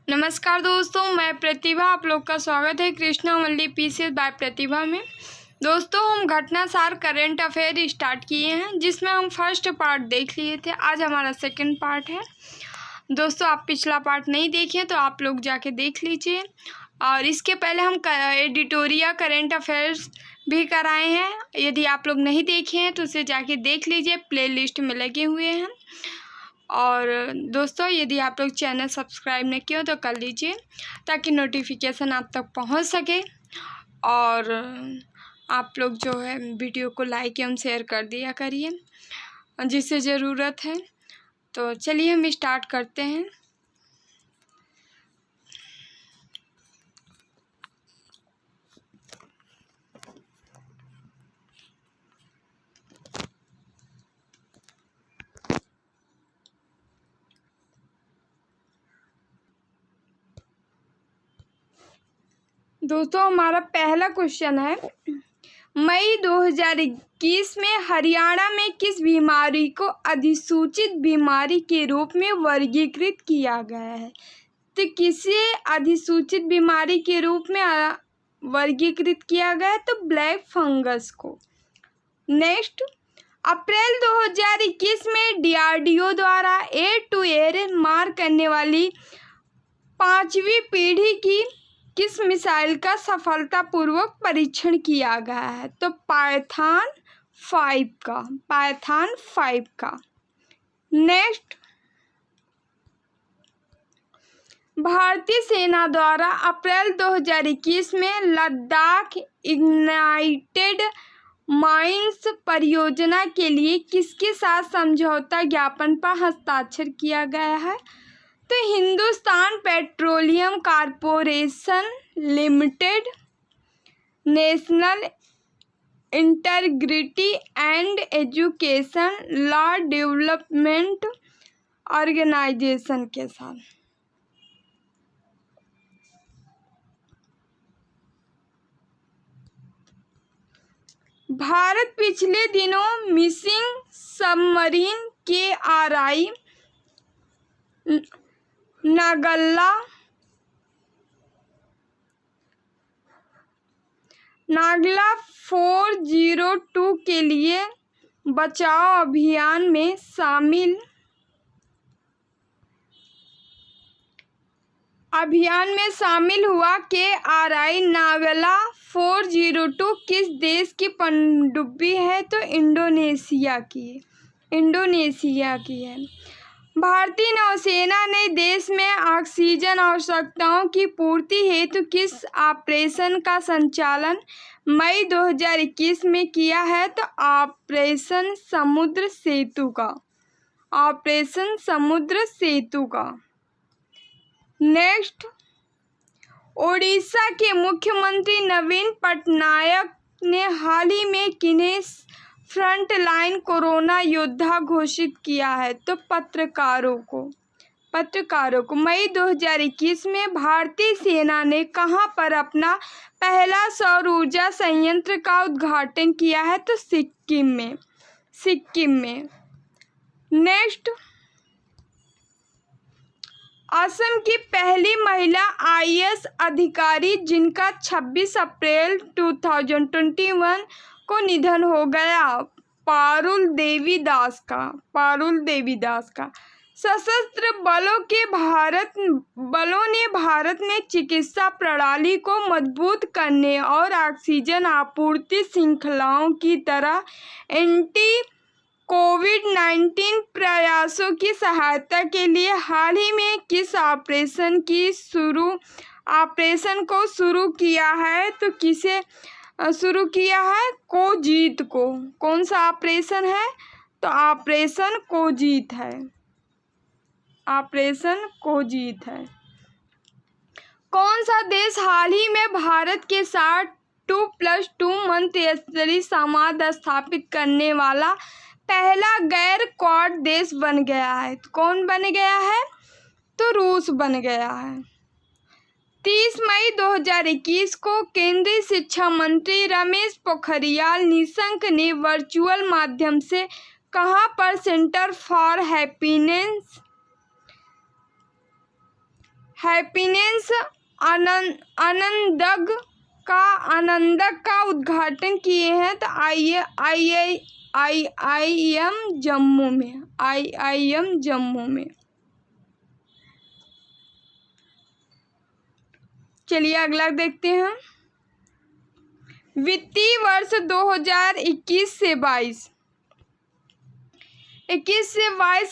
नमस्कार दोस्तों, मैं प्रतिभा। आप लोग का स्वागत है कृष्णा मल्ली पीसीएस बाय प्रतिभा में। दोस्तों, हम घटनासार करंट अफेयर स्टार्ट किए हैं, जिसमें हम फर्स्ट पार्ट देख लिए थे। आज हमारा सेकंड पार्ट है। दोस्तों, आप पिछला पार्ट नहीं देखे तो आप लोग जाके देख लीजिए। और इसके पहले हम एडिटोरियल करंट अफेयर्स भी कराए हैं। यदि आप लोग नहीं देखे हैं तो उसे जाके देख लीजिए, प्ले लिस्ट में लगे हुए हैं। और दोस्तों, यदि आप लोग चैनल सब्सक्राइब नहीं किए हो तो कर लीजिए, ताकि नोटिफिकेशन आप तक पहुंच सके। और आप लोग जो है वीडियो को लाइक एवं शेयर कर दिया करिए, जिससे ज़रूरत है। तो चलिए हम स्टार्ट करते हैं। दोस्तों, हमारा पहला क्वेश्चन है, मई 2021 में हरियाणा में किस बीमारी को अधिसूचित बीमारी के रूप में वर्गीकृत किया गया है? तो किसे अधिसूचित बीमारी के रूप में वर्गीकृत किया गया है? तो ब्लैक फंगस को। नेक्स्ट, अप्रैल 2021 में डीआरडीओ द्वारा एयर टू एयर मार करने वाली 5वीं पीढ़ी की किस मिसाइल का सफलतापूर्वक परीक्षण किया गया है? तो पायथन 5 का। नेक्स्ट, भारतीय सेना द्वारा अप्रैल 2021 में लद्दाख इग्नाइटेड माइंस परियोजना के लिए किसके साथ समझौता ज्ञापन पर हस्ताक्षर किया गया है? तो Hindustan Petroleum Corporation Limited, National Integrity and Education Law Development Organization के साथ। भारत पिछले दिनों मिसिंग सबमरीन KRI नागला 402 के लिए बचाव अभियान में शामिल हुआ। KRI नागला 402 किस देश की पनडुब्बी है? तो इंडोनेशिया की है। भारतीय नौसेना ने देश में ऑक्सीजन आवश्यकताओं की पूर्ति हेतु किस ऑपरेशन का संचालन मई 2021 में किया है? तो ऑपरेशन समुद्र सेतु का। नेक्स्ट, ओडिशा के मुख्यमंत्री नवीन पटनायक ने हाल ही में किन्हें फ्रंट लाइन कोरोना योद्धा घोषित किया है? तो पत्रकारों को। मई 2021 में भारतीय सेना ने कहां पर अपना पहला सौर ऊर्जा संयंत्र का उद्घाटन किया है? तो सिक्किम में। नेक्स्ट, असम की पहली महिला IAS अधिकारी जिनका 26 अप्रैल 2021 को निधन हो गया, पारुल देवी दास का। सशस्त्र बलों ने भारत में चिकित्सा प्रणाली को मजबूत करने और ऑक्सीजन आपूर्ति श्रृंखलाओं की तरह एंटी कोविड-19 प्रयासों की सहायता के लिए हाल ही में किस ऑपरेशन को शुरू किया है? तो किसे शुरू किया है? कोजीत को। कौन सा ऑपरेशन है? तो ऑपरेशन कोजीत है। कौन सा देश हाल ही में भारत के साथ 2+2 मंत्रिस्तरीय संवाद स्थापित करने वाला पहला गैर क्वाड देश बन गया है? तो कौन बन गया है? तो रूस बन गया है। 30 मई 2021 को केंद्रीय शिक्षा मंत्री रमेश पोखरियाल निशंक ने वर्चुअल माध्यम से कहां पर सेंटर फॉर हैप्पीनेस आनंदक का उद्घाटन किए हैं। तो IIM जम्मू में। चलिए अगला देखते हैं। वित्तीय वर्ष 2021 से 22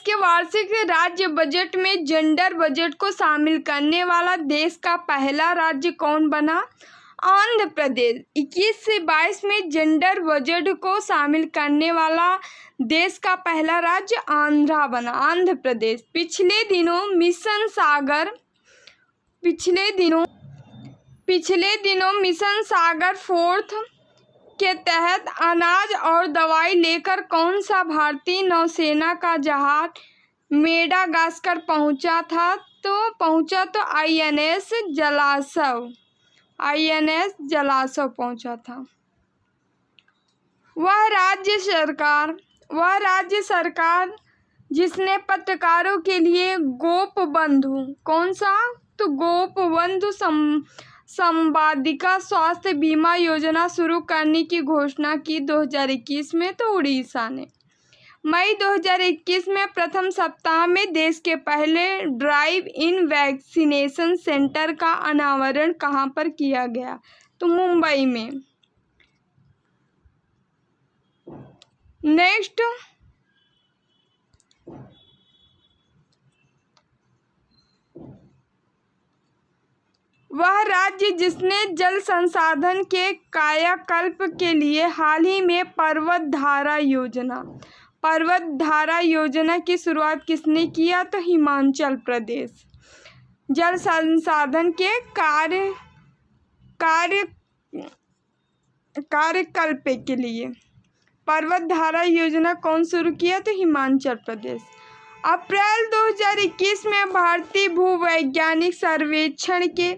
के वार्षिक राज्य बजट में जेंडर बजट को शामिल करने वाला देश का पहला राज्य कौन बना? आंध्र प्रदेश। 21 से 22 में जेंडर बजट को शामिल करने वाला देश का पहला राज्य आंध्र प्रदेश। पिछले दिनों मिशन सागर 4 के तहत अनाज और दवाई लेकर कौन सा भारतीय नौसेना का जहाज मेडागास्कर पहुंचा? तो INS जलासव पहुंचा था। वह राज्य सरकार जिसने पत्रकारों के लिए गोपबंधु संवादिका स्वास्थ्य बीमा योजना शुरू करने की घोषणा की 2021 में? तो उड़ीसा ने। मई 2021 में प्रथम सप्ताह में देश के पहले ड्राइव इन वैक्सीनेशन सेंटर का अनावरण कहां पर किया गया? तो मुंबई में। नेक्स्ट, वह राज्य जिसने जल संसाधन के कायाकल्प के लिए हाल ही में पर्वत धारा योजना की शुरुआत किसने किया? तो हिमाचल प्रदेश। जल संसाधन के कार्यकल्प के लिए पर्वत धारा योजना कौन शुरू किया? तो हिमाचल प्रदेश। अप्रैल 2021 में भारतीय भूवैज्ञानिक सर्वेक्षण के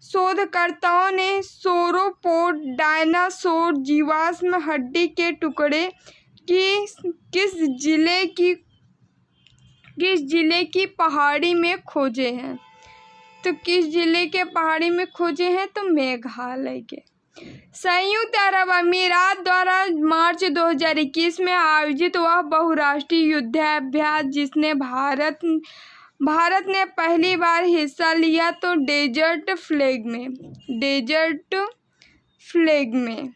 शोधकर्ताओं ने सोरोपोड डायनासोर जीवाश्म हड्डी के टुकड़े किस जिले की पहाड़ी में खोजे हैं? तो किस जिले के पहाड़ी में खोजे हैं? तो मेघालय के। संयुक्त अरब अमीरात द्वारा मार्च 2021 में आयोजित वह बहुराष्ट्रीय युद्धाभ्यास जिसने भारत ने पहली बार हिस्सा लिया? तो डेजर्ट फ्लैग में।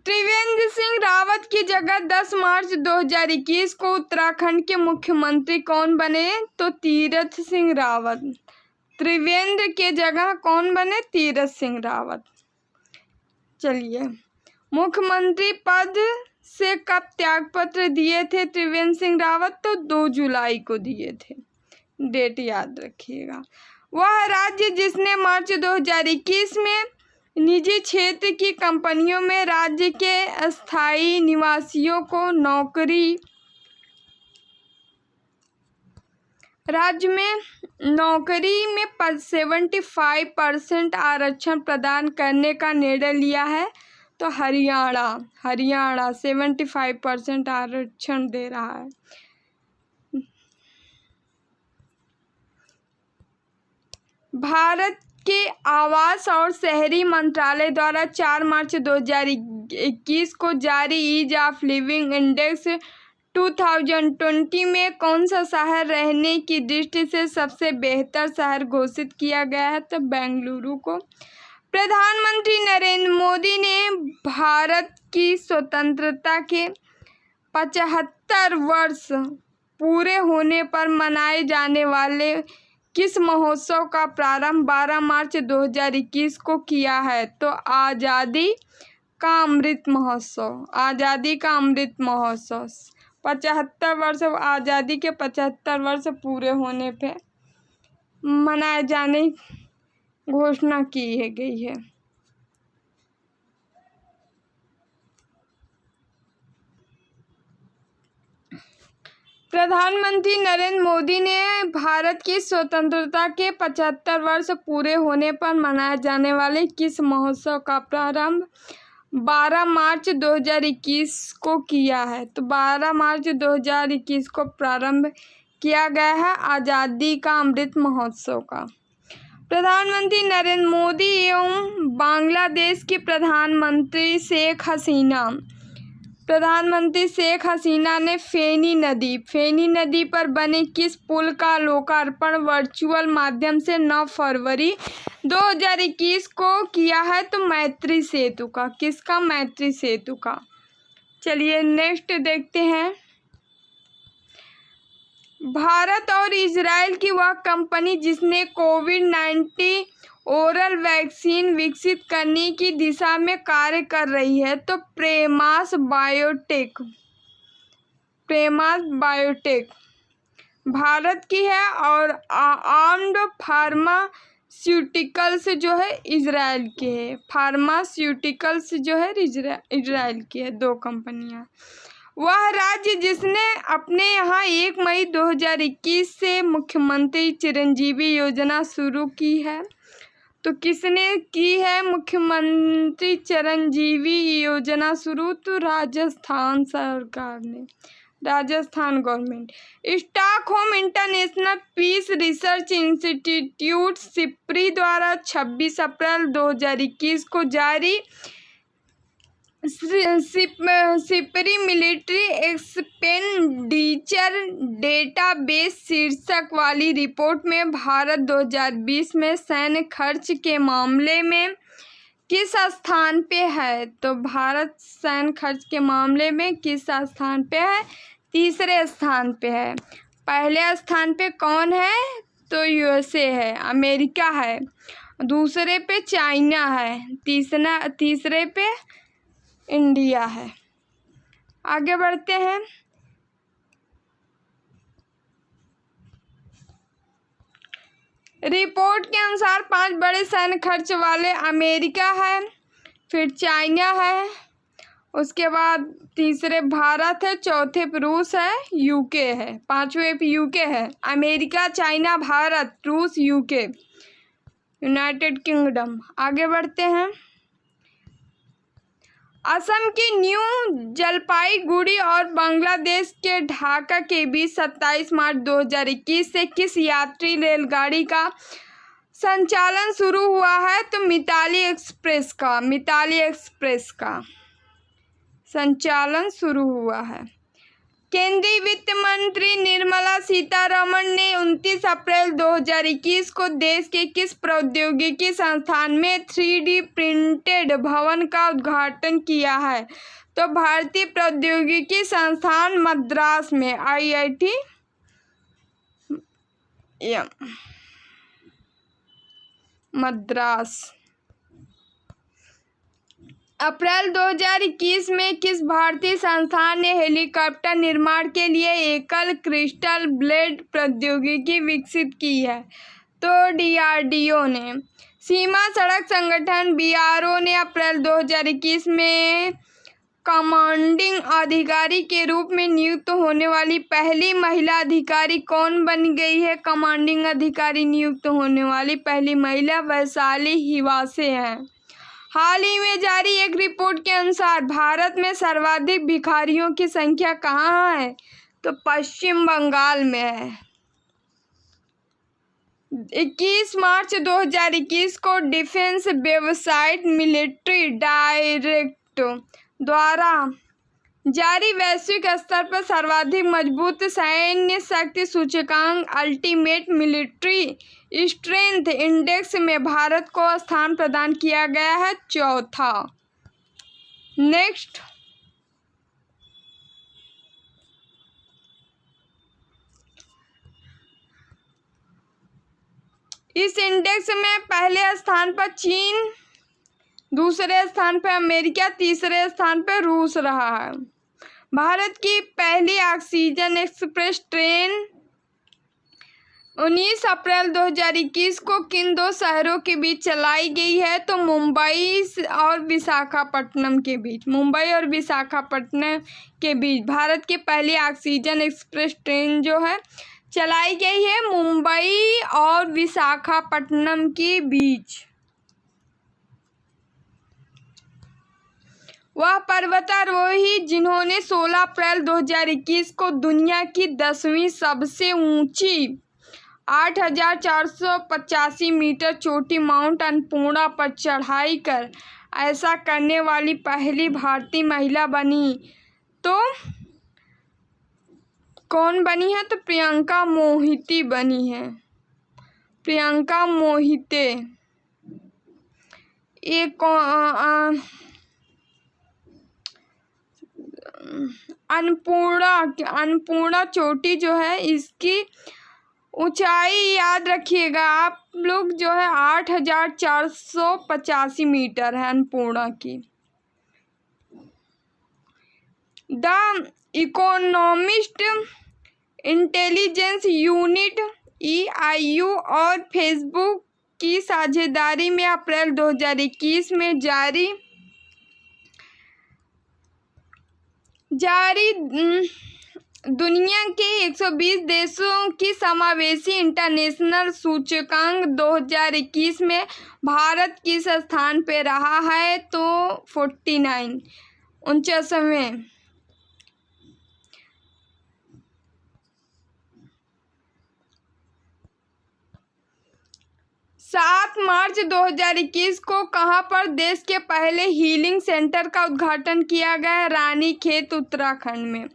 त्रिवेंद्र सिंह रावत की जगह 10 मार्च 2021 को उत्तराखंड के मुख्यमंत्री कौन बने? तो तीरथ सिंह रावत। त्रिवेंद्र के जगह कौन बने? तीरथ सिंह रावत। चलिए, मुख्यमंत्री पद से कब त्यागपत्र दिए थे त्रिवेंद्र सिंह रावत? तो 2 जुलाई को दिए थे। डेट याद रखिएगा। वह राज्य जिसने मार्च 2021 में निजी क्षेत्र की कंपनियों में राज्य के अस्थायी निवासियों को राज्य में नौकरी में 75% आरक्षण प्रदान करने का निर्णय लिया है? तो हरियाणा 75% आरक्षण दे रहा है। भारत के आवास और शहरी मंत्रालय द्वारा 4 मार्च 2021 को जारी ईज ऑफ लिविंग इंडेक्स 2020 में कौन सा शहर रहने की दृष्टि से सबसे बेहतर शहर घोषित किया गया है? तो बेंगलुरु को। प्रधानमंत्री नरेंद्र मोदी ने भारत की स्वतंत्रता के 75 वर्ष पूरे होने पर मनाए जाने वाले किस महोत्सव का प्रारंभ 12 मार्च 2021 को किया है? तो आज़ादी का अमृत महोत्सव। 75 वर्ष आज़ादी के 75 वर्ष पूरे होने पे मनाए जाने घोषणा की गई है। प्रधानमंत्री नरेंद्र मोदी ने भारत की स्वतंत्रता के 75 वर्ष पूरे होने पर मनाए जाने वाले किस महोत्सव का प्रारंभ 12 मार्च 2021 को किया है। तो 12 मार्च 2021 को प्रारंभ किया गया है आज़ादी का अमृत महोत्सव का। प्रधानमंत्री नरेंद्र मोदी एवं बांग्लादेश की प्रधानमंत्री शेख हसीना ने फेनी नदी पर बने किस पुल का लोकार्पण वर्चुअल माध्यम से 9 फरवरी 2021 को किया है? तो मैत्री सेतु का। किसका? मैत्री सेतु का। चलिए नेक्स्ट देखते हैं। भारत और इजराइल की वह कंपनी जिसने कोविड-19 ओरल वैक्सीन विकसित करने की दिशा में कार्य कर रही है? तो प्रेमास बायोटेक भारत की है और आर्म्ड फार्मास्यूटिकल्स जो है इजराइल के है। फार्मास्यूटिकल्स जो है इजराइल की है। 2 कंपनियां। वह राज्य जिसने अपने यहाँ 1 मई 2021 से मुख्यमंत्री चिरंजीवी योजना शुरू की है? तो किसने की है मुख्यमंत्री चिरंजीवी योजना शुरू? तो राजस्थान सरकार ने, Rajasthan government. Stockholm International Peace Research Institute SIPRI द्वारा 26 अप्रैल 2021 को जारी सिपरी मिलिट्री एक्सपेंडिचर डेटाबेस शीर्षक वाली रिपोर्ट में भारत 2020 में सैन्य खर्च के मामले में किस स्थान पे है? तो भारत सैन्य खर्च के मामले में किस स्थान पे है? 3रे स्थान पे है। पहले स्थान पे कौन है? तो यूएसए है, अमेरिका है। दूसरे पे चाइना है। तीसरे पे इंडिया है। आगे बढ़ते हैं। रिपोर्ट के अनुसार 5 बड़े सैन्य खर्च वाले अमेरिका है, फिर चाइना है, उसके बाद तीसरे भारत है, चौथे पे रूस है, यूके है, 5वें पे यूके है। अमेरिका, चाइना, भारत, रूस, यूके, यूनाइटेड किंगडम। आगे बढ़ते हैं। असम की न्यू जलपाईगुड़ी और बांग्लादेश के ढाका के बीच 27 मार्च 2021 से किस यात्री रेलगाड़ी का संचालन शुरू हुआ है? तो मिताली एक्सप्रेस का संचालन शुरू हुआ है। केंद्रीय वित्त मंत्री निर्मला सीतारमण ने 29 अप्रैल 2021 को देश के किस प्रौद्योगिकी संस्थान में 3D प्रिंटेड भवन का उद्घाटन किया है? तो भारतीय प्रौद्योगिकी संस्थान मद्रास में, IIT मद्रास। अप्रैल 2021 में किस भारतीय संस्थान ने हेलीकॉप्टर निर्माण के लिए एकल क्रिस्टल ब्लेड प्रौद्योगिकी विकसित की है? तो DRDO ने। सीमा सड़क संगठन BRO ने अप्रैल 2021 में कमांडिंग अधिकारी के रूप में नियुक्त होने वाली पहली महिला अधिकारी कौन बन गई है? कमांडिंग अधिकारी नियुक्त होने वाली पहली महिला वैशाली हिवासे हैं। हाल ही में जारी एक रिपोर्ट के अनुसार भारत में सर्वाधिक भिखारियों की संख्या कहाँ है? तो पश्चिम बंगाल में है। 21 मार्च 2021 को डिफेंस वेबसाइट मिलिट्री डायरेक्ट द्वारा जारी वैश्विक स्तर पर सर्वाधिक मजबूत सैन्य शक्ति सूचकांक अल्टीमेट मिलिट्री स्ट्रेंथ इंडेक्स में भारत को स्थान प्रदान किया गया है 4था। नेक्स्ट, इस इंडेक्स में पहले स्थान पर चीन, दूसरे स्थान पर अमेरिका, तीसरे स्थान पर रूस रहा है। भारत की पहली ऑक्सीजन एक्सप्रेस ट्रेन 19 अप्रैल 2021 को किन 2 शहरों के बीच चलाई गई है? तो मुंबई और विशाखापट्टनम के बीच। मुंबई और विशाखापट्टनम के बीच भारत की पहली ऑक्सीजन एक्सप्रेस ट्रेन जो है चलाई गई है मुंबई और विशाखापट्टनम के बीच। वह पर्वतारोही जिन्होंने 16 अप्रैल 2021 को दुनिया की 10वीं सबसे ऊंची 8,485 मीटर चोटी माउंट अन्नपूर्णा पर चढ़ाई कर ऐसा करने वाली पहली भारतीय महिला बनी। तो कौन बनी है? तो प्रियंका मोहिते बनी है। प्रियंका मोहिते। एक अन्नपूर्णा चोटी जो है इसकी ऊंचाई याद रखिएगा आप लोग, जो है 8,485 मीटर है अन्नपूर्णा की। The economist, intelligence unit EIU और फेसबुक की साझेदारी में अप्रैल 2021 में जारी दुनिया के 120 देशों की समावेशी इंटरनेशनल सूचकांक 2021 में भारत किस स्थान पे रहा है? तो 49वें। 7 मार्च 2021 को कहां पर देश के पहले हीलिंग सेंटर का उद्घाटन किया गया? रानीखेत, उत्तराखंड में।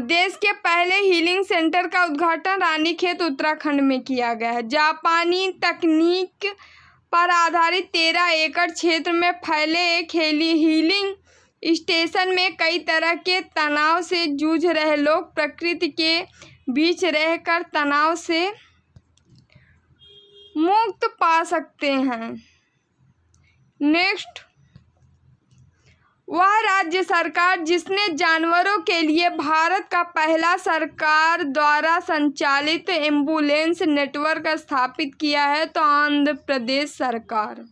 देश के पहले हीलिंग सेंटर का उद्घाटन रानीखेत, उत्तराखंड में किया गया है। जापानी तकनीक पर आधारित 13 एकड़ क्षेत्र में फैले एक हीलिंग स्टेशन में कई तरह के तनाव से जूझ रहे लोग प्रकृति के बीच रहकर तनाव से मुक्त पा सकते हैं। नेक्स्ट, वह राज्य सरकार जिसने जानवरों के लिए भारत का पहला सरकार द्वारा संचालित एम्बुलेंस नेटवर्क स्थापित किया है? तो आंध्र प्रदेश सरकार।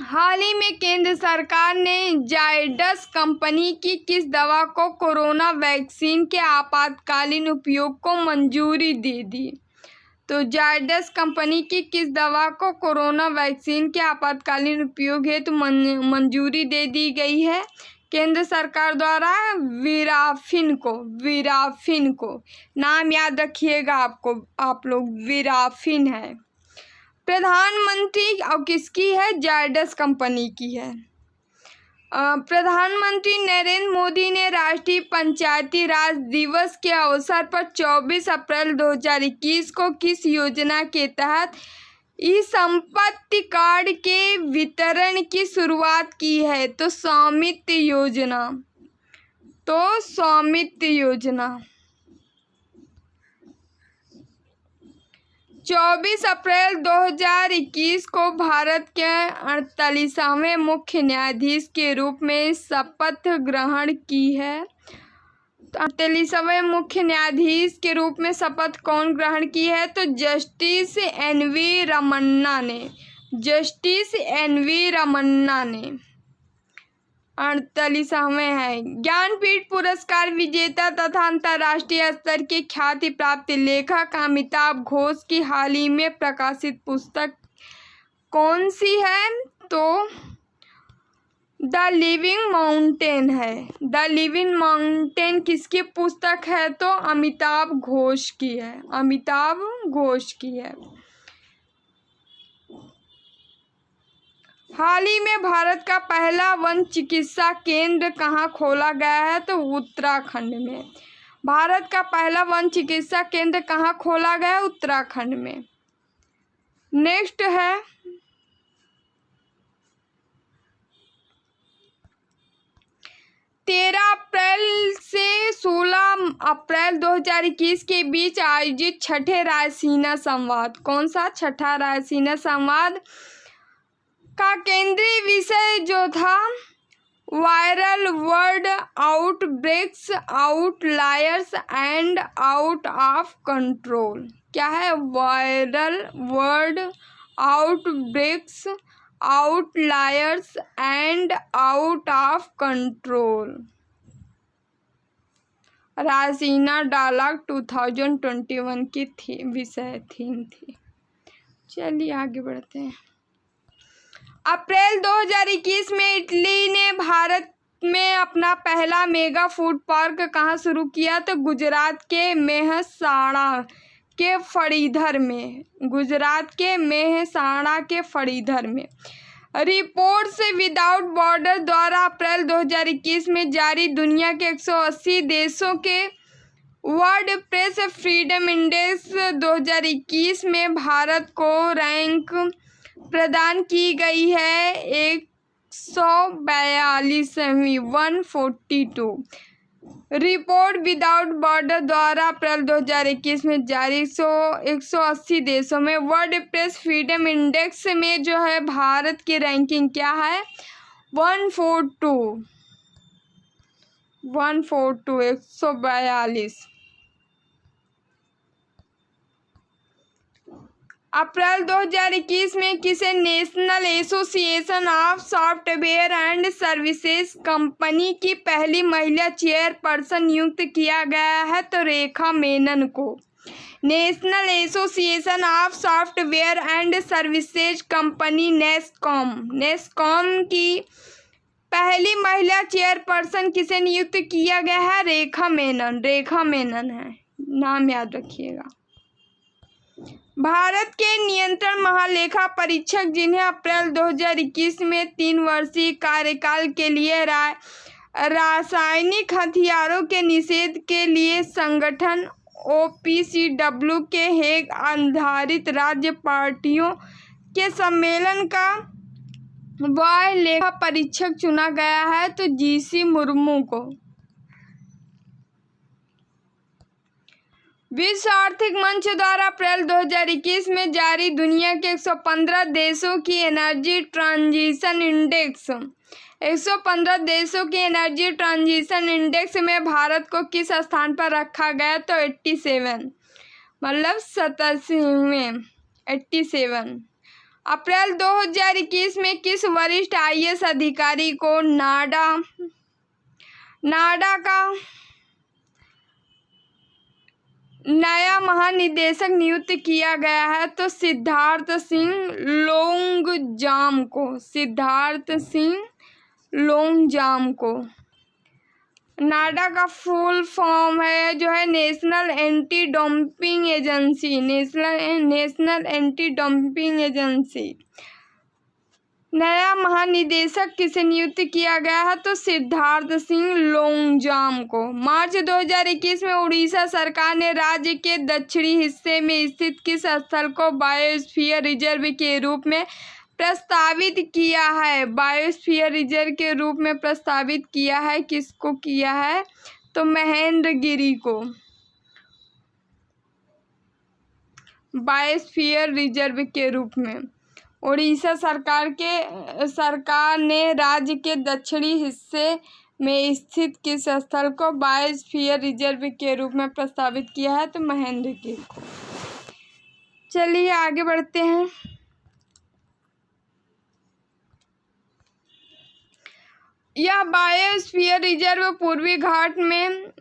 हाल ही में केंद्र सरकार ने जायडस कंपनी की किस दवा को कोरोना वैक्सीन के आपातकालीन उपयोग को मंजूरी दे दी? तो जायडस कंपनी की किस दवा को कोरोना वैक्सीन के आपातकालीन उपयोग हेतु मंजूरी दे दी गई है? केंद्र सरकार द्वारा वीराफिन को नाम याद रखिएगा आप लोग, वीराफिन है। प्रधानमंत्री और किसकी है? जायडस कंपनी की है। प्रधानमंत्री नरेंद्र मोदी ने राष्ट्रीय पंचायती राज दिवस के अवसर पर 24 अप्रैल 2021 को किस योजना के तहत ई-संपत्ति कार्ड के वितरण की शुरुआत की है? तो स्वामित्व योजना। 24 अप्रैल 2021 को भारत के 48वें मुख्य न्यायाधीश के रूप में शपथ ग्रहण की है। 48वें मुख्य न्यायाधीश के रूप में शपथ कौन ग्रहण की है? तो जस्टिस NV रमन्ना ने 48वें है। ज्ञानपीठ पुरस्कार विजेता तथा अंतर्राष्ट्रीय स्तर के ख्याति प्राप्त लेखक अमिताभ घोष की हाल ही में प्रकाशित पुस्तक कौन सी है? तो द लिविंग माउंटेन है। द लिविंग माउंटेन किसकी पुस्तक है? तो अमिताभ घोष की है। हाल ही में भारत का पहला वन चिकित्सा केंद्र कहाँ खोला गया है? तो उत्तराखंड में। भारत का पहला वन चिकित्सा केंद्र कहाँ खोला गया? उत्तराखंड में। नेक्स्ट है, अप्रैल से 16 अप्रैल 2021 के बीच आयोजित छठे रायसीना संवाद। कौन सा? छठा रायसीना संवाद का केंद्रीय विषय जो था viral world outbreaks, outliers and out of control. क्या है? Viral world outbreaks, outliers and out of control. Raisina Dialogue 2021 की थीम थी। चलिए आगे बढ़ते हैं। अप्रैल 2021 में इटली ने भारत में अपना पहला मेगा फूड पार्क कहाँ शुरू किया? तो गुजरात के मेहसाणा के फणीधर में। गुजरात के मेहसाणा के फणीधर में। रिपोर्ट्स विदाउट बॉर्डर द्वारा अप्रैल 2021 में जारी दुनिया के 180 देशों के वर्ल्ड प्रेस फ्रीडम इंडेक्स 2021 में भारत को रैंक प्रदान की गई है 142वीं 142। रिपोर्ट विदाउट बॉर्डर द्वारा अप्रैल 2021 में जारी 180 देशों में वर्ल्ड प्रेस फ्रीडम इंडेक्स में जो है भारत की रैंकिंग क्या है? 142 142। अप्रैल 2021 में किसे national association of software and services company की पहली महिला चेयरपर्सन नियुक्त किया गया है? तो रेखा मेनन को। National association of software and services company NASSCOM की पहली महिला चेयरपर्सन किसे नियुक्त किया गया है? रेखा मेनन है, नाम याद रखिएगा। भारत के नियंत्रण महालेखा परीक्षक जिन्हें अप्रैल 2021 में 3 वर्षीय कार्यकाल के लिए रासायनिक हथियारों के निषेध के लिए संगठन OPCW के हेग आधारित राज्य पार्टियों के सम्मेलन का वह लेखा परीक्षक चुना गया है? तो GC मुर्मू को। विश्व आर्थिक मंच द्वारा अप्रैल 2021 में जारी दुनिया के 115 देशों की एनर्जी ट्रांजिशन इंडेक्स 115 देशों के एनर्जी ट्रांजिशन इंडेक्स में भारत को किस स्थान पर रखा गया? तो 87, मतलब 87वें 87। अप्रैल 2021 में किस वरिष्ठ IAS अधिकारी को नाडा का नया महानिदेशक नियुक्त किया गया है? तो सिद्धार्थ सिंह लोंगजाम को। नाडा का फुल फॉर्म है जो है नेशनल एंटी डंपिंग एजेंसी। नया महानिदेशक किसे नियुक्त किया गया है? तो सिद्धार्थ सिंह लोंगजाम को। मार्च 2021 में उड़ीसा सरकार ने राज्य के दक्षिणी हिस्से में स्थित किस स्थल को बायोस्फीयर रिजर्व के रूप में प्रस्तावित किया है? बायोस्फीयर रिजर्व के रूप में प्रस्तावित किया है, किसको किया है? तो महेंद्रगिरी को बायोस्फीयर रिजर्व के रूप में। उड़ीसा सरकार ने राज्य के दक्षिणी हिस्से में स्थित किस स्थल को बायोस्फीयर रिजर्व के रूप में प्रस्तावित किया है? तो महेंद्रगिरी को। चलिए आगे बढ़ते हैं। यह बायोस्फीयर रिजर्व पूर्वी घाट में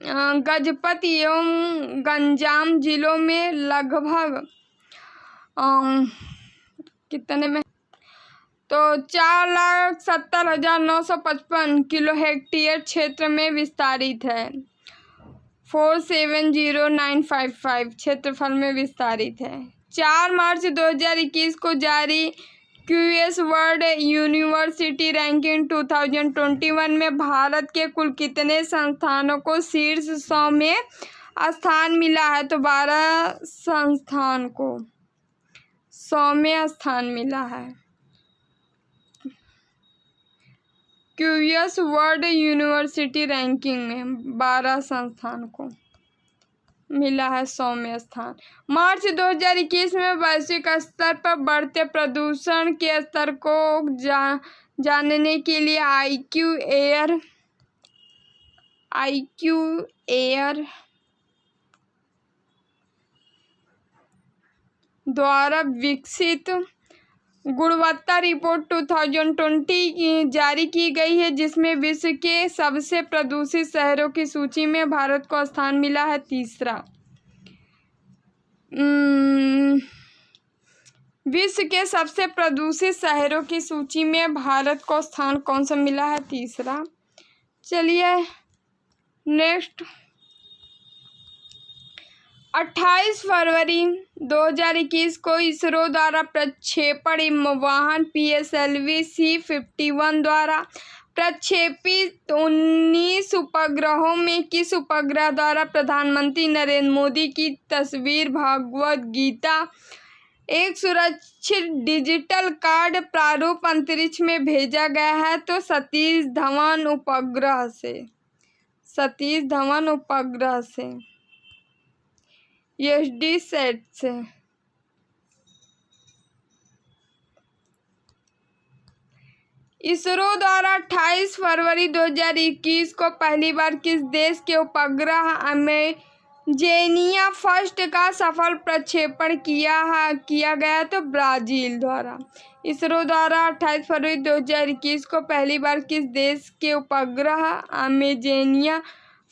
गजपति एवं गंजाम जिलों में लगभग कितने में? तो 4,70,955 किलो हेक्टेयर क्षेत्र में विस्तारित है। 4,70,955 क्षेत्रफल में विस्तारित है। 4 मार्च 2021 को जारी QS वर्ल्ड यूनिवर्सिटी रैंकिंग 2021 में भारत के कुल कितने संस्थानों को शीर्ष 100 में स्थान मिला है? तो 12 संस्थान को 100वें स्थान मिला है। QS वर्ल्ड यूनिवर्सिटी रैंकिंग में 12 संस्थान को मिला है 100वें स्थान। मार्च 2021 में वैश्विक स्तर पर बढ़ते प्रदूषण के स्तर को जानने के लिए IQ एयर द्वारा विकसित गुणवत्ता रिपोर्ट 2020 जारी की गई है, जिसमें विश्व के सबसे प्रदूषित शहरों की सूची में भारत को स्थान मिला है 3रा। विश्व के सबसे प्रदूषित शहरों की सूची में भारत को स्थान कौन सा मिला है? तीसरा। चलिए नेक्स्ट। 28 फरवरी 2021 को इसरो द्वारा प्रक्षेपण वाहन PSLV C-51 द्वारा प्रक्षेपित 19 उपग्रहों में किस उपग्रह द्वारा प्रधानमंत्री नरेंद्र मोदी की तस्वीर भगवद गीता एक सुरक्षित डिजिटल कार्ड प्रारूप अंतरिक्ष में भेजा गया है? तो सतीश धवन उपग्रह से। सतीश धवन उपग्रह से, SDSat से। इसरो द्वारा 28 फरवरी 2021 को पहली बार किस देश के उपग्रह अमेजेनिया फर्स्ट का सफल प्रक्षेपण किया गया? तो ब्राजील द्वारा। इसरो द्वारा 28 फरवरी 2021 को पहली बार किस देश के उपग्रह अमेजेनिया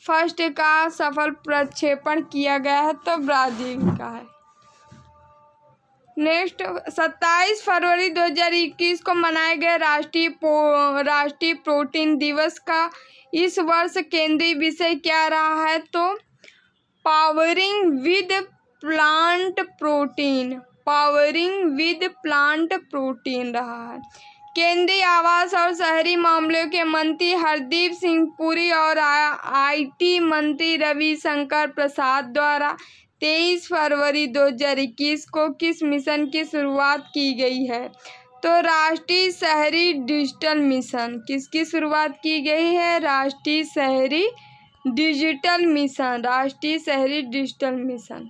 फर्स्ट का सफल प्रक्षेपण किया गया है? तो ब्राजील का है। नेक्स्ट। 27 फरवरी 2021 को मनाए गए राष्ट्रीय प्रोटीन दिवस का इस वर्ष केंद्रीय विषय क्या रहा है? तो powering with plant protein. Powering with plant protein रहा है। केंद्रीय आवास और शहरी मामलों के मंत्री हरदीप सिंह पुरी और IT मंत्री रविशंकर प्रसाद द्वारा 23 फरवरी 2021 को किस मिशन की शुरुआत की गई है? तो राष्ट्रीय शहरी डिजिटल मिशन। किसकी शुरुआत की गई है? राष्ट्रीय शहरी डिजिटल मिशन। राष्ट्रीय शहरी डिजिटल मिशन।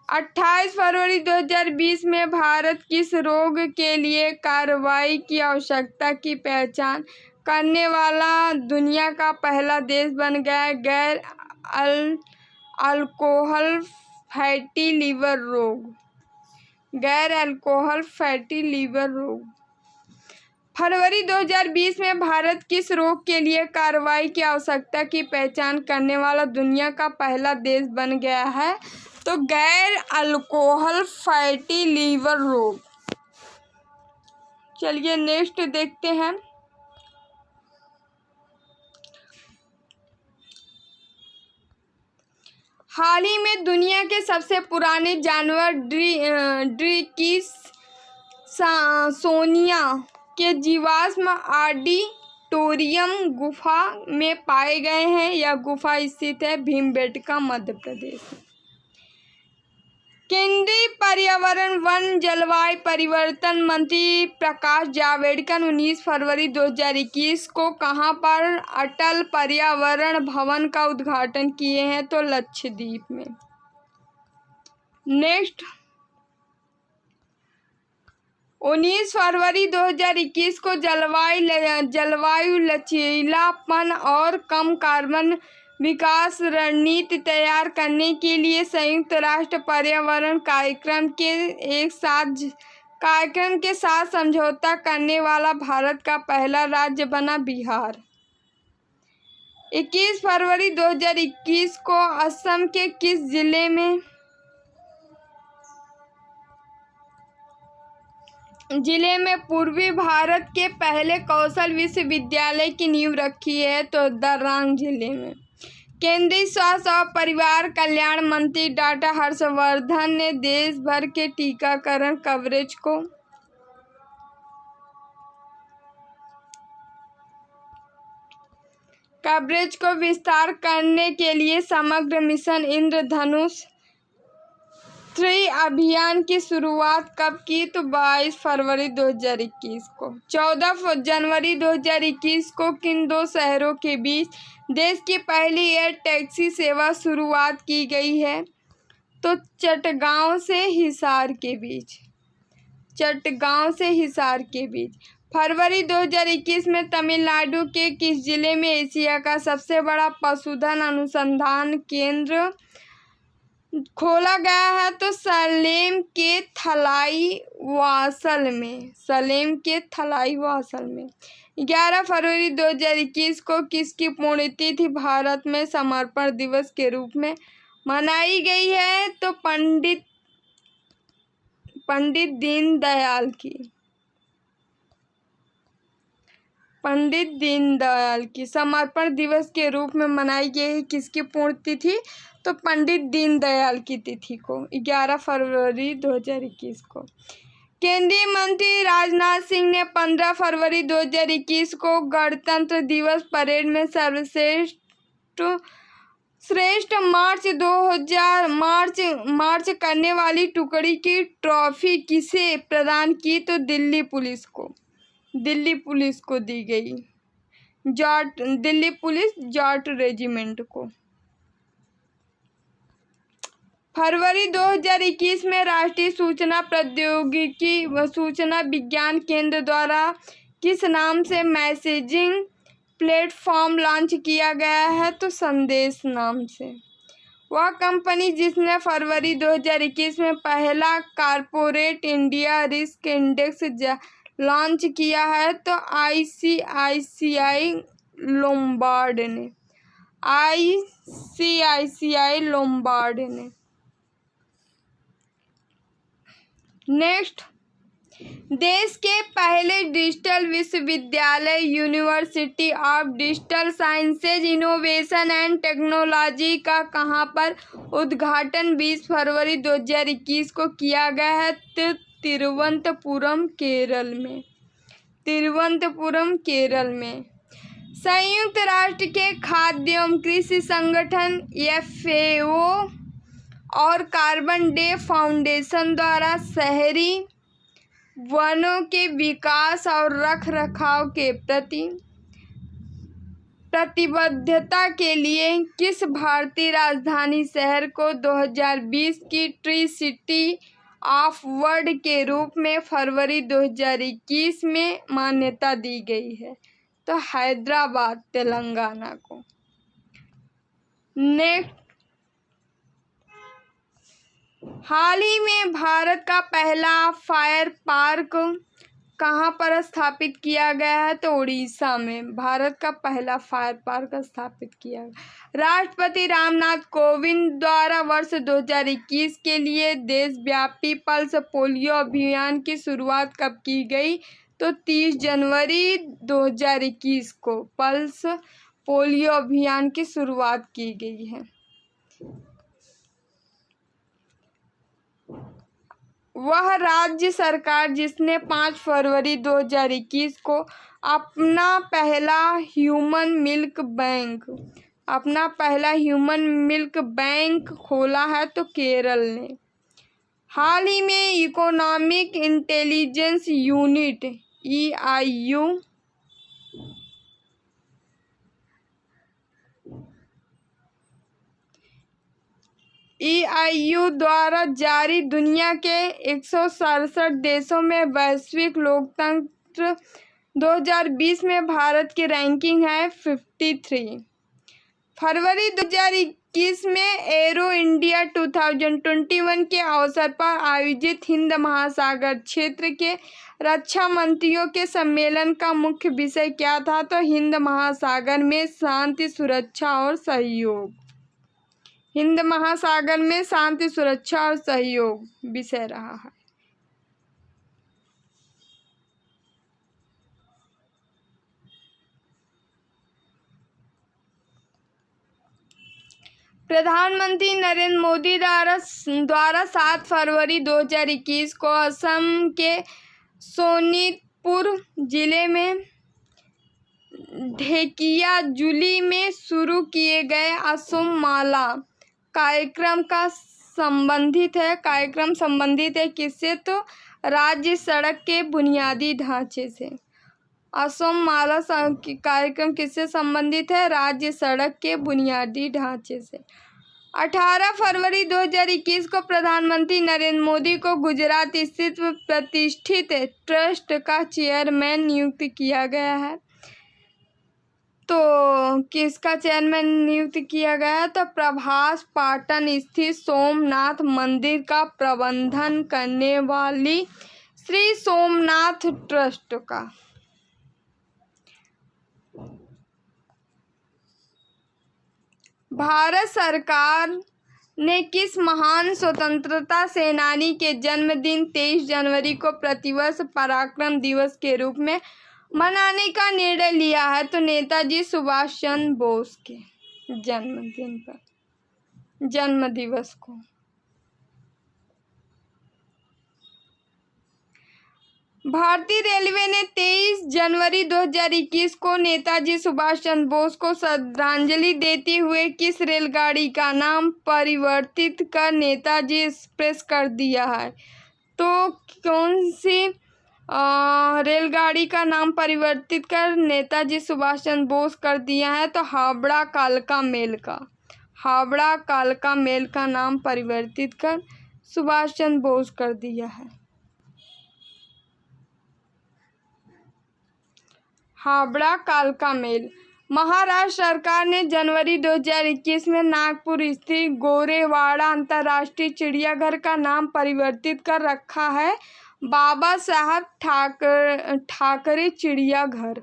28 फरवरी 2020 में भारत किस रोग के लिए कार्रवाई की आवश्यकता की पहचान करने वाला दुनिया का पहला देश बन गया? गैर अल्कोहल फैटी लीवर रोग। गैर अल्कोहल फैटी लीवर रोग। फरवरी 2020 में भारत किस रोग के लिए कार्रवाई की आवश्यकता की पहचान करने वाला दुनिया का पहला देश बन गया है? तो गैर अल्कोहल फैटी लीवर रोग। चलिए नेक्स्ट देखते हैं। हाल ही में दुनिया के सबसे पुराने जानवर ड्रीकिसोनिया के जीवाश्म ऑडिटोरियम गुफा में पाए गए हैं। यह गुफा स्थित है भीमबेटका, मध्य प्रदेश में। केंद्रीय पर्यावरण वन जलवायु परिवर्तन मंत्री प्रकाश जावड़ेकर 19 फरवरी 2021 को कहां पर अटल पर्यावरण भवन का उद्घाटन किए हैं? तो लक्षद्वीप में। नेक्स्ट। 19 फरवरी 2021 को जलवायु लचीलापन और कम कार्बन विकास रणनीति तैयार करने के लिए संयुक्त राष्ट्र पर्यावरण कार्यक्रम के साथ समझौता करने वाला भारत का पहला राज्य बना बिहार। 21 फरवरी 2021 को असम के किस जिले में पूर्वी भारत के पहले कौशल विश्वविद्यालय की नींव रखी है? तो दरंग जिले में। केंद्रीय स्वास्थ्य और परिवार कल्याण मंत्री डॉक्टर हर्षवर्धन ने देश भर के टीकाकरण कवरेज को विस्तार करने के लिए समग्र मिशन इंद्रधनुष 3 अभियान की शुरुआत कब की? तो 22 फरवरी 2021 को। 14 जनवरी 2021 को किन 2 शहरों के बीच देश की पहली एयर टैक्सी सेवा शुरुआत की गई है? तो चटगांव से हिसार के बीच। चटगांव से हिसार के बीच। फरवरी 2021 में तमिलनाडु के किस जिले में एशिया का सबसे बड़ा पशुधन अनुसंधान केंद्र खोला गया है? तो सलेम के थलाईवासल में। सलेम के थलाईवासल में। 11 फरवरी 2021 को किसकी पुण्यतिथि भारत में समर्पण दिवस के रूप में मनाई गई है? तो पंडित दीनदयाल की समर्पण दिवस के रूप में मनाई गई किसकी पुण्यतिथि? तो पंडित दीनदयाल की तिथि को 11 फरवरी 2021 को। केंद्रीय मंत्री राजनाथ सिंह ने 15 फरवरी 2021 को गणतंत्र दिवस परेड में श्रेष्ठ मार्च करने वाली टुकड़ी की ट्रॉफी किसे प्रदान की? तो दिल्ली पुलिस को दी गई, दिल्ली पुलिस जाट रेजिमेंट को। फरवरी 2021 में राष्ट्रीय सूचना प्रौद्योगिकी व सूचना विज्ञान केंद्र द्वारा किस नाम से मैसेजिंग प्लेटफॉर्म लॉन्च किया गया है? तो संदेश नाम से। वह कंपनी जिसने फरवरी 2021 में पहला corporate India risk index launch किया है तो आईसीआईसीआई लोम्बार्ड ने। नेक्स्ट, देश के पहले डिजिटल विश्वविद्यालय university of digital sciences innovation and technology का कहां पर उद्घाटन 20 फरवरी 2021 को किया गया है? तो तिरुवनंतपुरम केरल में। संयुक्त राष्ट्र के खाद्य एवं कृषि संगठन FAO और कार्बन डे फाउंडेशन द्वारा शहरी वनों के विकास और रखरखाव के प्रति प्रतिबद्धता के लिए किस भारतीय राजधानी शहर को 2020 की ट्री सिटी ऑफ वर्ल्ड के रूप में फरवरी 2021 में मान्यता दी गई है? तो हैदराबाद, तेलंगाना को। नेक्स्ट, हाल ही में भारत का पहला फायर पार्क कहां पर स्थापित किया गया है? तो उड़ीसा में भारत का पहला फायर पार्क स्थापित किया गया। राष्ट्रपति रामनाथ कोविंद द्वारा वर्ष 2021 के लिए देशव्यापी पल्स पोलियो अभियान की शुरुआत कब की गई? तो 30 जनवरी 2021 को पल्स पोलियो अभियान की शुरुआत की गई है। वह राज्य सरकार जिसने 5 फरवरी 2021 को अपना पहला ह्यूमन मिल्क बैंक खोला है? तो केरल ने। हाल ही में इकोनॉमिक इंटेलिजेंस यूनिट EIU द्वारा जारी दुनिया के 167 देशों में वैश्विक लोकतंत्र 2020 में भारत की रैंकिंग है 53। फरवरी 2021 में एरो इंडिया 2021 के अवसर पर आयोजित हिंद महासागर क्षेत्र के रक्षा मंत्रियों के सम्मेलन का मुख्य विषय क्या था? तो हिंद महासागर में शांति सुरक्षा और सहयोग। हिंद महासागर में शांति सुरक्षा और सहयोग विषय रहा है। प्रधानमंत्री नरेंद्र मोदी द्वारा 7 फरवरी 2021 को असम के सोनितपुर जिले में ढेकियाजुली में शुरू किए गए असम माला कार्यक्रम संबंधित है किससे? तो राज्य सड़क के बुनियादी ढांचे से। असम माला कार्यक्रम किससे संबंधित है? राज्य सड़क के बुनियादी ढांचे से। 18 फरवरी 2021 को प्रधानमंत्री नरेंद्र मोदी को गुजरात स्थित प्रतिष्ठित ट्रस्ट का चेयरमैन नियुक्त किया गया है। तो किसका चेयरमैन नियुक्त किया गया? तो प्रभास पाटन स्थित सोमनाथ मंदिर का प्रबंधन करने वाली श्री सोमनाथ ट्रस्ट का। भारत सरकार ने किस महान स्वतंत्रता सेनानी के जन्मदिन 23 जनवरी को प्रतिवर्ष पराक्रम दिवस के रूप में मनाने का निर्णय लिया है? तो नेताजी सुभाष चंद्र बोस के जन्मदिन पर, जन्म दिवस को। भारतीय रेलवे ने 23 जनवरी 2021 को नेताजी सुभाष चंद्र बोस को श्रद्धांजलि देते हुए किस रेलगाड़ी का नाम परिवर्तित कर नेताजी एक्सप्रेस कर दिया है? तो कौन सी रेलगाड़ी का नाम परिवर्तित कर नेताजी सुभाष चंद्र बोस कर दिया है? तो हावड़ा कालका मेल का, हावड़ा कालका मेल का नाम परिवर्तित कर सुभाष चंद्र बोस कर दिया है। हावड़ा कालका मेल। महाराष्ट्र सरकार ने जनवरी 2021 में नागपुर स्थित गोरेवाड़ा अंतर्राष्ट्रीय चिड़ियाघर का नाम परिवर्तित कर रखा है बाबा साहब ठाकरे चिड़ियाघर।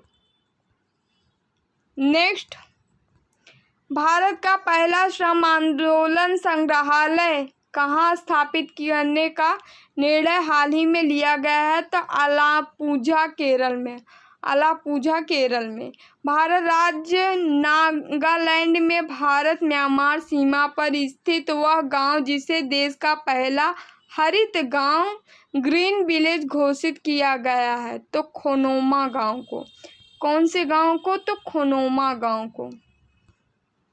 नेक्स्ट, भारत का पहला श्रम आंदोलन संग्रहालय कहाँ स्थापित करने का निर्णय हाल ही में लिया गया है? तो अलापुझा केरल में, अलापुझा केरल में। भारत राज्य नागालैंड में भारत म्यांमार सीमा पर स्थित वह गांव जिसे देश का पहला हरित गांव ग्रीन विलेज घोषित किया गया है? तो खोनोमा गांव को। कौन से गांव को? तो खोनोमा गांव को,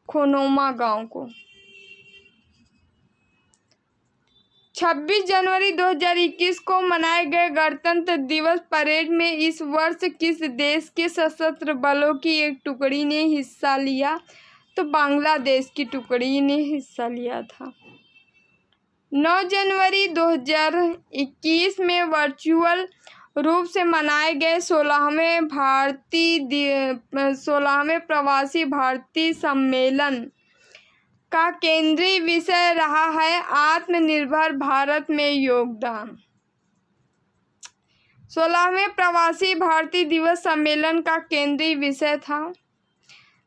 खोनोमा गांव को। 26 जनवरी 2021 को मनाए गए गणतंत्र दिवस परेड में इस वर्ष किस देश के सशस्त्र बलों की एक टुकड़ी ने हिस्सा लिया? तो बांग्लादेश की टुकड़ी ने हिस्सा लिया था। 9 जनवरी 2021 में वर्चुअल रूप से मनाए गए 16वें प्रवासी भारतीय सम्मेलन का केंद्रीय विषय रहा है आत्मनिर्भर भारत में योगदान। 16वें प्रवासी भारतीय दिवस सम्मेलन का केंद्रीय विषय था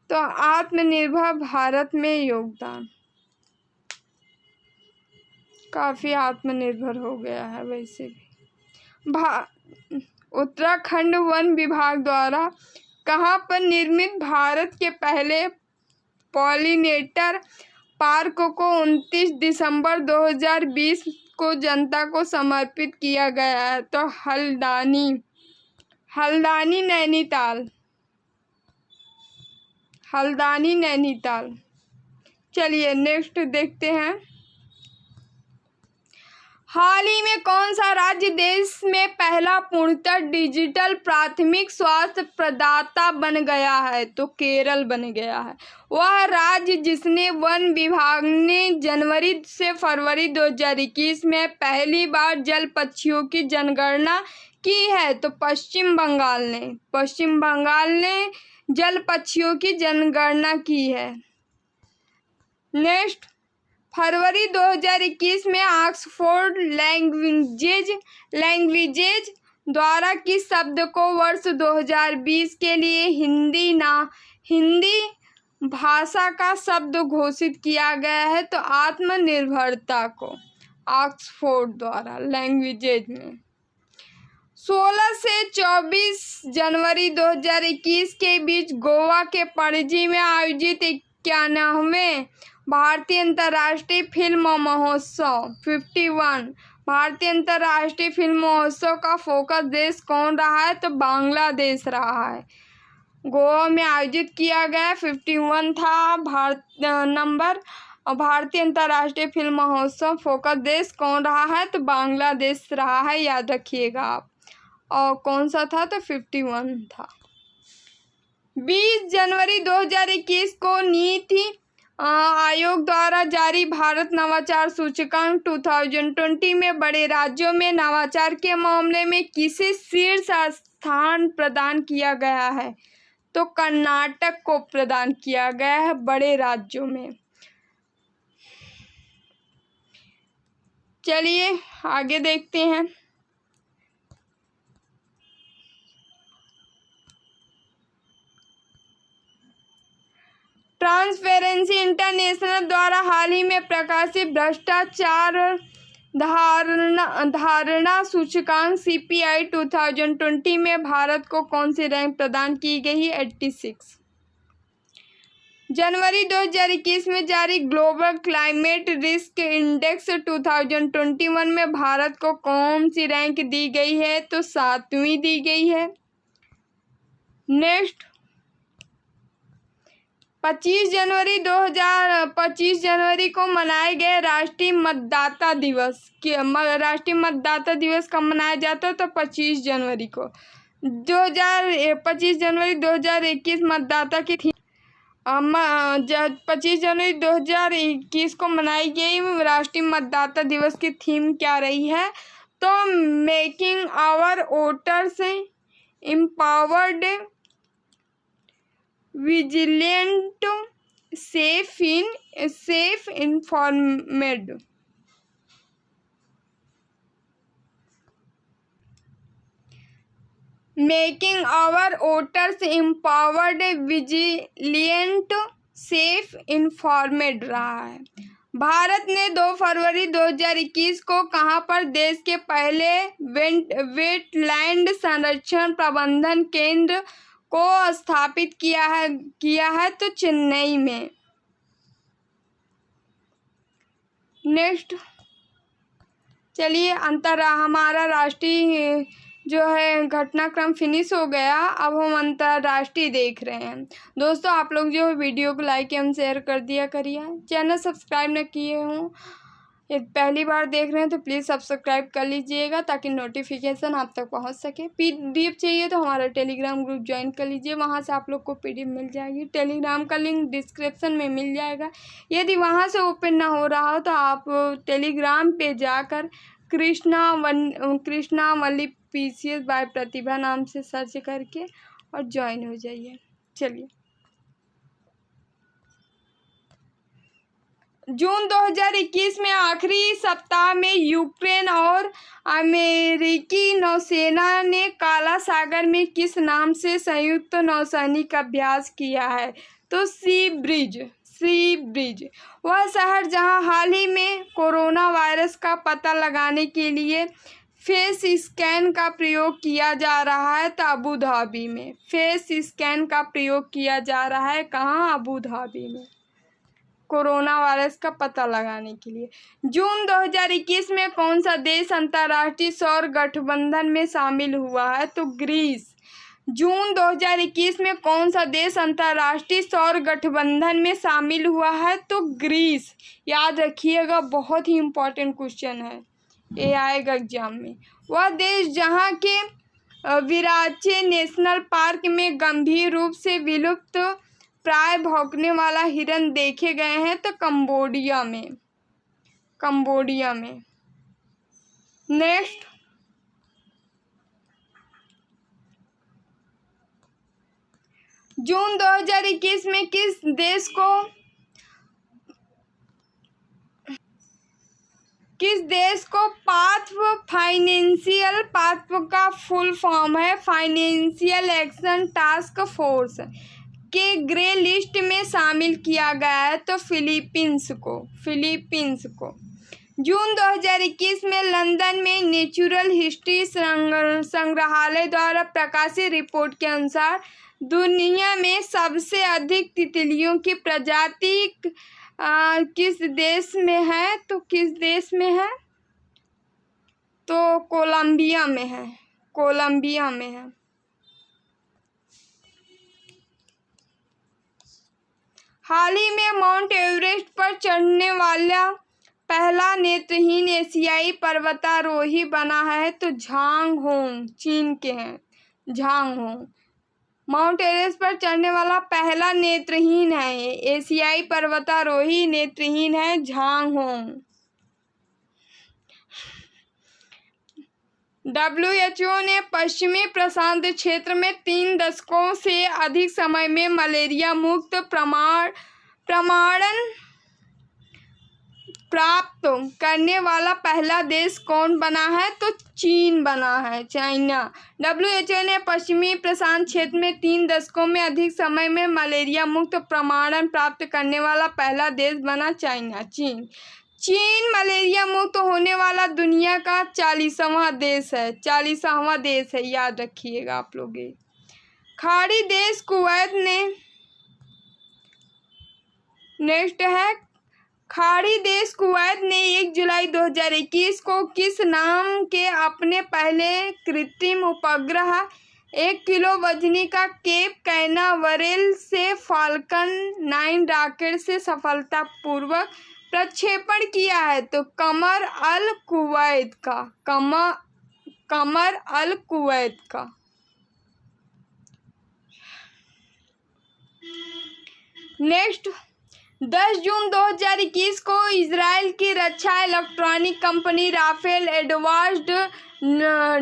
तो आत्मनिर्भर भारत में योगदान। काफी आत्मनिर्भर हो गया है वैसे भी। उत्तराखंड वन विभाग द्वारा कहाँ पर निर्मित भारत के पहले पॉलिनेटर पार्क को 29 दिसंबर 2020 को जनता को समर्पित किया गया है? तो हल्द्वानी नैनीताल, हल्द्वानी नैनीताल। चलिए नेक्स्ट देखते हैं। हाल ही में कौन सा राज्य देश में पहला पूर्णतः डिजिटल प्राथमिक स्वास्थ्य प्रदाता बन गया है? तो केरल बन गया है। वह राज्य जिसने वन विभाग ने जनवरी से फरवरी 2021 में पहली बार जल पक्षियों की जनगणना की है? तो पश्चिम बंगाल ने, पश्चिम बंगाल ने जल पक्षियों की जनगणना की है। नेक्स्ट, फरवरी 2021 में ऑक्सफोर्ड लैंग्वेजेज द्वारा किस शब्द को वर्ष 2020 के लिए हिंदी भाषा का शब्द घोषित किया गया है? तो आत्मनिर्भरता को ऑक्सफोर्ड द्वारा लैंग्वेजेज में। 16 से 24 जनवरी 2021 के बीच गोवा के पणजी में आयोजित 91वें भारतीय अंतर्राष्ट्रीय फिल्म महोत्सव 51 भारतीय अंतर्राष्ट्रीय फिल्म महोत्सव का फोकस देश कौन रहा है? तो बांग्लादेश रहा है। गोवा में आयोजित किया गया 51 था नंबर भारतीय अंतर्राष्ट्रीय फिल्म महोत्सव। फोकस देश कौन रहा है? तो बांग्लादेश रहा है, याद रखिएगा आप। और कौन सा था? तो 51 था। 20 जनवरी 2021 को नीति आयोग द्वारा जारी भारत नवाचार सूचकांक 2020 में बड़े राज्यों में नवाचार के मामले में किसे शीर्ष स्थान प्रदान किया गया है? तो कर्नाटक को प्रदान किया गया है बड़े राज्यों में। चलिए आगे देखते हैं। ट्रांसपेरेंसी इंटरनेशनल द्वारा हाल ही में प्रकाशित भ्रष्टाचार धारणा सूचकांक CPI 2020 में भारत को कौन सी रैंक प्रदान की गई है? 86। जनवरी 2021 में जारी ग्लोबल क्लाइमेट रिस्क इंडेक्स 2021 में भारत को कौन सी रैंक दी गई है? तो 7वीं दी गई है। नेक्स्ट, 25 जनवरी को मनाए गए राष्ट्रीय मतदाता दिवस। राष्ट्रीय मतदाता दिवस कब मनाया जाता है? तो 25 जनवरी को। 25 जनवरी 2021 मतदाता की थी 25 जनवरी 2021 को मनाई गई राष्ट्रीय मतदाता दिवस की थीम क्या रही है? तो making our voters empowered, vigilant, safe informed. Making our voters empowered, vigilant, safe informed रहा है। भारत ने 2 फरवरी 2021 को कहां पर देश के पहले वेटलैंड संरक्षण प्रबंधन केंद्र को स्थापित किया है? तो चेन्नई में। नेक्स्ट, चलिए हमारा राष्ट्रीय जो है घटनाक्रम फिनिश हो गया। अब हम अंतर्राष्ट्रीय देख रहे हैं। दोस्तों, आप लोग जो वीडियो को लाइक एवं शेयर कर दिया करिए। चैनल सब्सक्राइब न किए हों, यदि पहली बार देख रहे हैं तो प्लीज़ सब्सक्राइब कर लीजिएगा ताकि नोटिफिकेशन आप तक पहुंच सके। PDF चाहिए तो हमारा टेलीग्राम ग्रुप ज्वाइन कर लीजिए, वहां से आप लोग को PDF मिल जाएगी। टेलीग्राम का लिंक डिस्क्रिप्शन में मिल जाएगा। यदि वहां से ओपन ना हो रहा हो तो आप टेलीग्राम पे जाकर कृष्णावल्ली PCS बाय प्रतिभा नाम से सर्च करके और ज्वाइन हो जाइए। चलिए, जून 2021 में आखिरी सप्ताह में यूक्रेन और अमेरिकी नौसेना ने काला सागर में किस नाम से संयुक्त नौसैनिक अभ्यास किया है? तो सी ब्रिज, वह शहर जहां हाल ही में कोरोना वायरस का पता लगाने के लिए फेस स्कैन का प्रयोग किया जा रहा है। तो अबू धाबी में फेस स्कैन का प्रयोग किया जा रहा है। कहाँ? अबू धाबी में, कोरोना वायरस का पता लगाने के लिए। जून 2021 में कौन सा देश अंतर्राष्ट्रीय सौर गठबंधन में शामिल हुआ है? तो ग्रीस। जून 2021 में कौन सा देश अंतर्राष्ट्रीय सौर गठबंधन में शामिल हुआ है? तो ग्रीस। याद रखिएगा, बहुत ही इम्पोर्टेंट क्वेश्चन है, ये आएगा एग्जाम में। वह देश जहां के विराचे नेशनल पार्क में गंभीर रूप से विलुप्त प्राय भौंकने वाला हिरन देखे गए हैं? तो कंबोडिया में। नेक्स्ट, जून 2021 में किस देश को पात्व का फुल फॉर्म है फाइनेंशियल एक्शन टास्क फोर्स के ग्रे लिस्ट में शामिल किया गया है? तो फिलीपींस को। जून 2021 में लंदन में नेचुरल हिस्ट्री संग्रहालय द्वारा प्रकाशित रिपोर्ट के अनुसार दुनिया में सबसे अधिक तितलियों की प्रजाति किस देश में है? तो किस देश में है? तो कोलंबिया में है। हाल ही में माउंट एवरेस्ट पर चढ़ने वाला पहला नेत्रहीन एशियाई पर्वतारोही बना है? तो झांग होंग, चीन के हैं झांग होंग। माउंट एवरेस्ट पर चढ़ने वाला पहला नेत्रहीन है, एशियाई पर्वतारोही नेत्रहीन है झांग होंग। WHO ने पश्चिमी प्रशांत क्षेत्र में 3 दशकों से अधिक समय में मलेरिया मुक्त प्राप्त करने वाला पहला देश कौन बना है? तो चीन बना है, चाइना। WHO ने पश्चिमी प्रशांत क्षेत्र में 3 दशकों में अधिक समय में मलेरिया मुक्त प्रमाणन प्राप्त करने वाला पहला देश बना, चाइना, चीन मलेरिया मुक्त होने वाला दुनिया का 40वां देश है, 40वां देश है, याद रखिएगा आप लोग। खाड़ी देश कुवैत ने, नेक्स्ट है, खाड़ी देश कुवैत ने 1 जुलाई 2021 को किस नाम के अपने पहले कृत्रिम उपग्रह 1 किलो वजनी का केप कैनावरेल से फाल्कन 9 रॉकेट से सफलतापूर्वक प्रक्षेपण किया है? तो कमर अल कुवैत का, कमर अल कुवैत का। नेक्स्ट, 10 जून 2021 को इजराइल की रक्षा electronic company Rafael advanced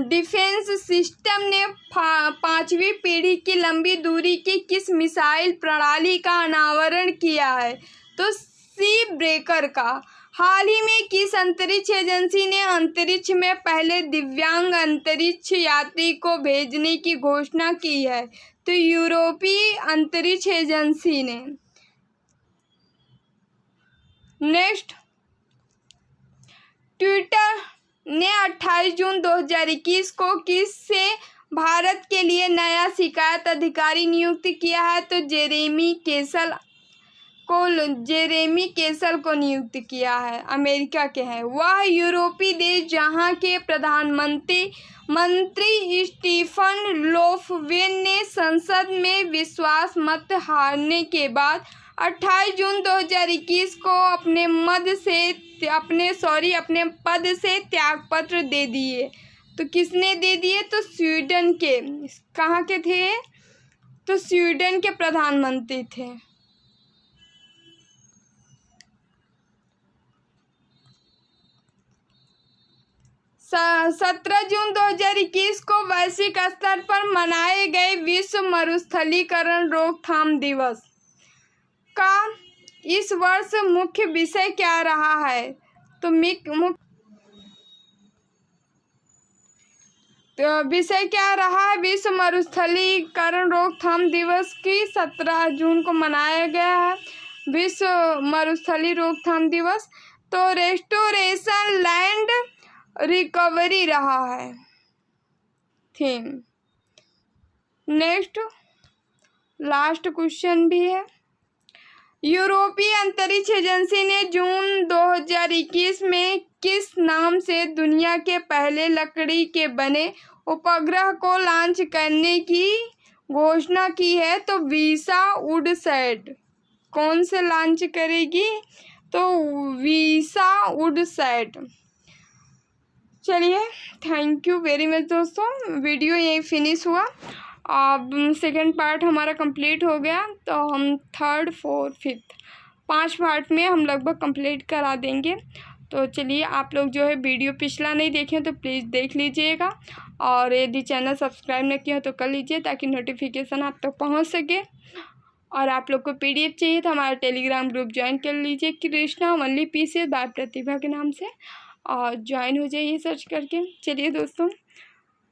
defence system ने 5वीं पीढ़ी की लंबी दूरी की किस मिसाइल प्रणाली का अनावरण किया है? तो सी ब्रेकर का। हाल ही में किस अंतरिक्ष एजेंसी ने अंतरिक्ष में पहले दिव्यांग अंतरिक्ष यात्री को भेजने की घोषणा की है? तो यूरोपीय अंतरिक्ष एजेंसी ने। नेक्स्ट, ट्विटर ने 28 जून 2021 को किस से भारत के लिए नया शिकायत अधिकारी नियुक्त किया है? तो जेरेमी केसल को नियुक्त किया है, अमेरिका के हैं। वह यूरोपीय देश जहां के मंत्री स्टीफन लोफवेन ने संसद में विश्वास मत हारने के बाद 28 जून 2021 को अपने पद से त्यागपत्र दे दिए। तो किसने दे दिए? तो स्वीडन के, कहाँ के थे? तो स्वीडन के प्रधानमंत्री थे। स 17 जून 2021 को वैश्विक स्तर पर मनाए गए विश्व मरुस्थलीकरण रोकथाम दिवस का इस वर्ष मुख्य विषय क्या रहा है? तो विषय क्या रहा है? विश्व मरुस्थलीकरण रोकथाम दिवस की 17 जून को मनाया गया है, विश्व मरुस्थली रोकथाम दिवस। तो रेस्टोरेशन लैंड रिकवरी रहा है थीम। नेक्स्ट, लास्ट क्वेश्चन भी है। यूरोपीय अंतरिक्ष एजेंसी ने जून 2021 में किस नाम से दुनिया के पहले लकड़ी के बने उपग्रह को लॉन्च करने की घोषणा की है? तो वीसा वुडसैट। कौन से लॉन्च करेगी? तो वीसा वुडसैट। चलिए, थैंक यू वेरी मच दोस्तों, वीडियो यही फिनिश हुआ। अब सेकंड पार्ट हमारा कंप्लीट हो गया, तो हम 3rd, 4th, 5th 5 पार्ट में हम लगभग कंप्लीट करा देंगे। तो चलिए, आप लोग जो है वीडियो पिछला नहीं देखें तो प्लीज़ देख लीजिएगा, और यदि चैनल सब्सक्राइब नहीं किया तो कर लीजिए ताकि नोटिफिकेशन आप तक पहुंच सके। और आप लोग को PDF चाहिए तो हमारा टेलीग्राम ग्रुप ज्वाइन कर लीजिए, कृष्णा ओनली PCS बाय प्रतिभा के नाम से, और ज्वाइन हो जाइए सर्च करके। चलिए दोस्तों,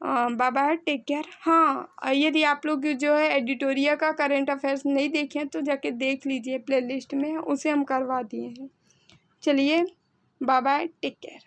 बाय बाय, टेक केयर। हाँ, यदि आप लोग जो है एडिटोरिया का करंट अफेयर्स नहीं देखें तो जाके देख लीजिए, प्लेलिस्ट में उसे हम करवा दिए हैं। चलिए, बाय बाय, टेक केयर।